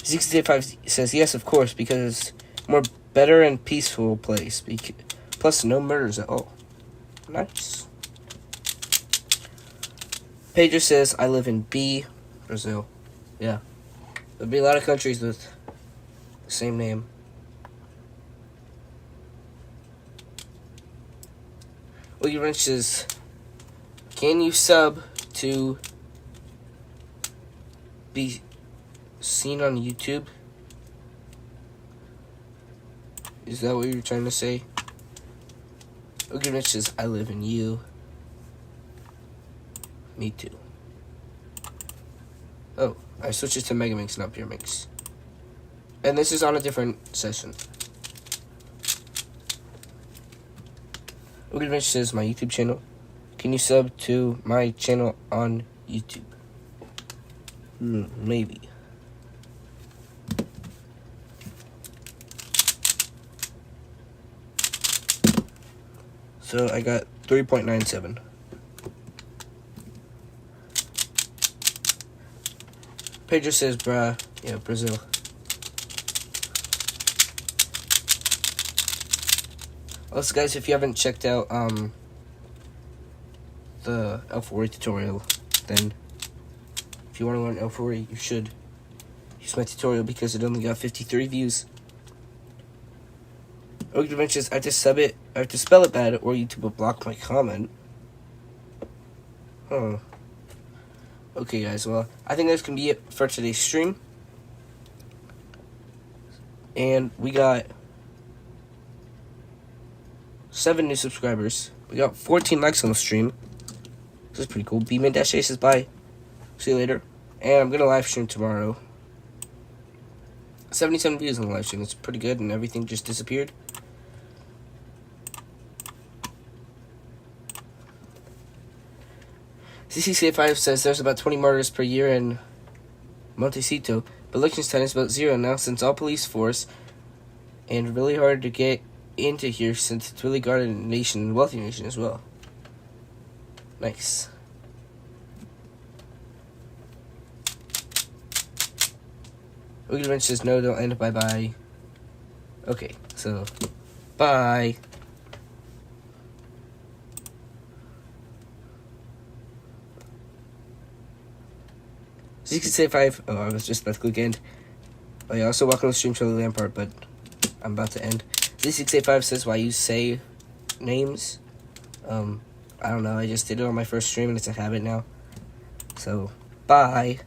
[SPEAKER 1] 685 says yes, of course, because it's more better and peaceful place. Plus no murders at all. Nice. Pedro says I live in B, Brazil. Yeah. There'll be a lot of countries with the same name. Wiggy Wrench says, can you sub to be seen on YouTube? Is that what you're trying to say? Wiggy Wrench says, I live in you. Me too. Oh, I switched it to Mega Mix, not Pure Mix. And this is on a different session. Wicked Wrench says, my YouTube channel. Can you sub to my channel on YouTube? Maybe. So I got 3.97. Pedro says, bruh. Yeah, Brazil. Also, guys, if you haven't checked out the L4 tutorial, then if you want to learn L4, you should use my tutorial because it only got 53 views. Oak Dimensions, I have to sub it. I have to spell it bad, or YouTube will block my comment. Huh. Okay, guys. Well, I think that's gonna be it for today's stream. And we got 7 new subscribers. We got 14 likes on the stream. This is pretty cool. Beeman-A says bye. See you later. And I'm gonna live stream tomorrow. 77 views on the live stream. It's pretty good, and everything just disappeared. CCCA5 says there's about 20 murders per year in Montecito, but Liechtenstein is about 0 now since all police force, and really hard to get into here since it's really guarded nation and wealthy nation as well. Nice. Wicked Wrench says no, don't end, bye bye. Okay, so bye. So you can say 5. Oh, I was just about to click end. Oh yeah, also welcome to stream Charlie Lampard, but I'm about to end. Z685 says why you say names. I don't know, I just did it on my first stream and it's a habit now. So, bye.